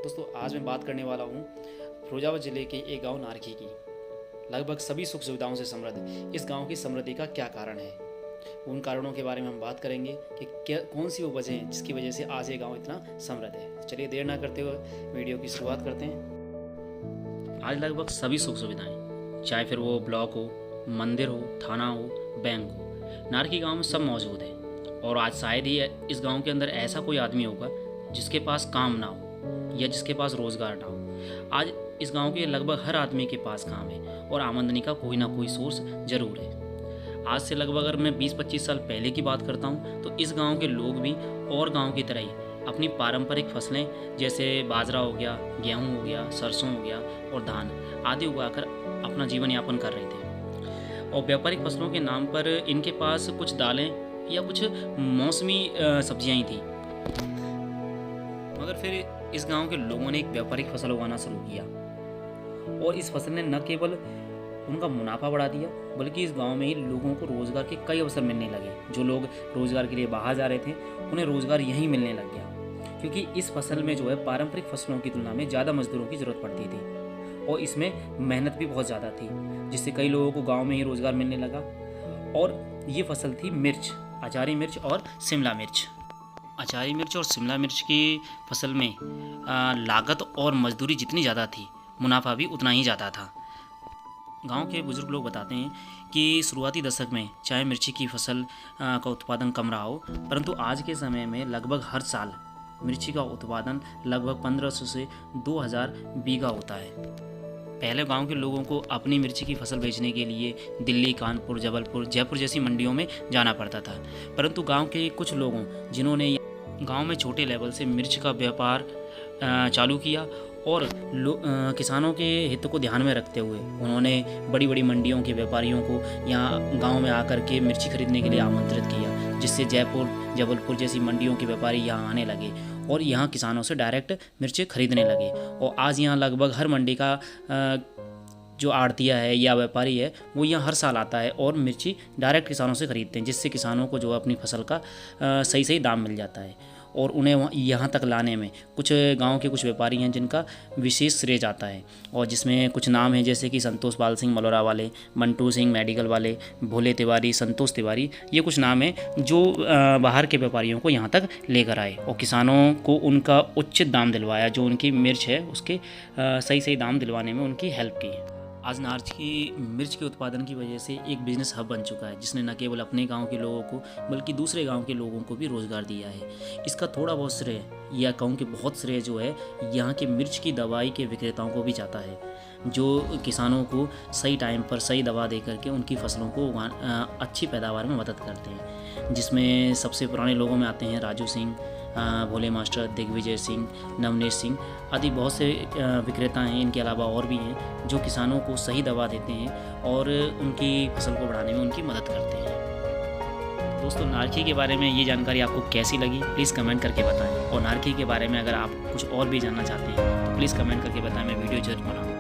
दोस्तों आज मैं बात करने वाला हूँ फिरोजाबाद ज़िले के एक गांव नारखी की। लगभग सभी सुख सुविधाओं से समृद्ध इस गांव की समृद्धि का क्या कारण है, उन कारणों के बारे में हम बात करेंगे कि क्या कौन सी वो वजह हैं जिसकी वजह से आज ये गांव इतना समृद्ध है। चलिए देर ना करते हुए वीडियो की शुरुआत करते हैं। आज लगभग सभी सुख सुविधाएं, चाहे फिर वो ब्लॉक हो, मंदिर हो, थाना हो, बैंक हो, नारखी गाँव में सब मौजूद है। और आज शायद ही इस गाँव के अंदर ऐसा कोई आदमी होगा जिसके पास काम ना हो या जिसके पास रोजगार ना हो। आज इस गांव के लगभग हर आदमी के पास काम है और आमदनी का कोई ना कोई सोर्स जरूर है। आज से लगभग अगर मैं 20-25 साल पहले की बात करता हूं तो इस गांव के लोग भी और गांव की तरह ही अपनी पारंपरिक फसलें जैसे बाजरा हो गया, गेहूं हो गया, सरसों हो गया और धान आदि उगाकर अपना जीवन यापन कर रहे थे। और व्यापारिक फसलों के नाम पर इनके पास कुछ दालें या कुछ मौसमी सब्जियां ही थी। मगर फिर इस गांव के लोगों ने एक व्यापारिक फसल उगाना शुरू किया और इस फसल ने न केवल उनका मुनाफा बढ़ा दिया बल्कि इस गांव में ही लोगों को रोजगार के कई अवसर मिलने लगे। जो लोग रोजगार के लिए बाहर जा रहे थे उन्हें रोजगार यहीं मिलने लग गया, क्योंकि इस फसल में जो है पारंपरिक फसलों की तुलना में ज़्यादा मजदूरों की ज़रूरत पड़ती थी और इसमें मेहनत भी बहुत ज़्यादा थी, जिससे कई लोगों को गाँव में ही रोजगार मिलने लगा। और ये फसल थी मिर्च, अचारी मिर्च और शिमला मिर्च। अचारी मिर्च और शिमला मिर्च की फसल में लागत और मजदूरी जितनी ज़्यादा थी, मुनाफा भी उतना ही ज़्यादा था। गांव के बुजुर्ग लोग बताते हैं कि शुरुआती दशक में चाहे मिर्ची की फसल का उत्पादन कम रहा हो, परंतु आज के समय में लगभग हर साल मिर्ची का उत्पादन लगभग 1500 से 2000 बीघा होता है। पहले गांव के लोगों को अपनी मिर्ची की फसल बेचने के लिए दिल्ली, कानपुर, जबलपुर, जयपुर जैसी मंडियों में जाना पड़ता था, परंतु गांव के कुछ लोगों जिन्होंने गांव में छोटे लेवल से मिर्च का व्यापार चालू किया और किसानों के हित को ध्यान में रखते हुए उन्होंने बड़ी बड़ी मंडियों के व्यापारियों को यहाँ गांव में आकर के मिर्ची खरीदने के लिए आमंत्रित किया, जिससे जयपुर, जबलपुर जैसी मंडियों के व्यापारी यहाँ आने लगे और यहाँ किसानों से डायरेक्ट मिर्ची खरीदने लगे। और आज यहाँ लगभग हर मंडी का जो आड़तिया है या व्यापारी है वो यहाँ हर साल आता है और मिर्ची डायरेक्ट किसानों से ख़रीदते हैं, जिससे किसानों को जो है अपनी फसल का सही सही दाम मिल जाता है। और उन्हें यहाँ तक लाने में कुछ गांव के कुछ व्यापारी हैं जिनका विशेष श्रेय जाता है, और जिसमें कुछ नाम हैं जैसे कि संतोष पाल सिंह मलौरा वाले, मंटू सिंह मेडिकल वाले, भोले तिवारी, संतोष तिवारी, ये कुछ नाम हैं जो बाहर के व्यापारियों को यहाँ तक लेकर आए और किसानों को उनका उचित दाम दिलवाया। जो उनकी मिर्च है उसके सही सही दाम दिलवाने में उनकी हेल्प की। आज नारखी मिर्च के उत्पादन की वजह से एक बिजनेस हब बन चुका है, जिसने न केवल अपने गांव के लोगों को बल्कि दूसरे गांव के लोगों को भी रोज़गार दिया है। इसका थोड़ा बहुत श्रेय या कहूँ कि बहुत श्रेय जो है यहाँ के मिर्च की दवाई के विक्रेताओं को भी जाता है, जो किसानों को सही टाइम पर सही दवा दे करके उनकी फसलों को अच्छी पैदावार में मदद करते हैं। जिसमें सबसे पुराने लोगों में आते हैं राजू सिंह, भोले मास्टर, दिग्विजय सिंह, नवनीत सिंह आदि बहुत से विक्रेता हैं। इनके अलावा और भी हैं जो किसानों को सही दवा देते हैं और उनकी फसल को बढ़ाने में उनकी मदद करते हैं। दोस्तों, नारखी के बारे में ये जानकारी आपको कैसी लगी प्लीज़ कमेंट करके बताएं, और नारखी के बारे में अगर आप कुछ और भी जानना चाहते हैं तो प्लीज़ कमेंट करके बताएं, मैं वीडियो जरूर बनाऊँगा।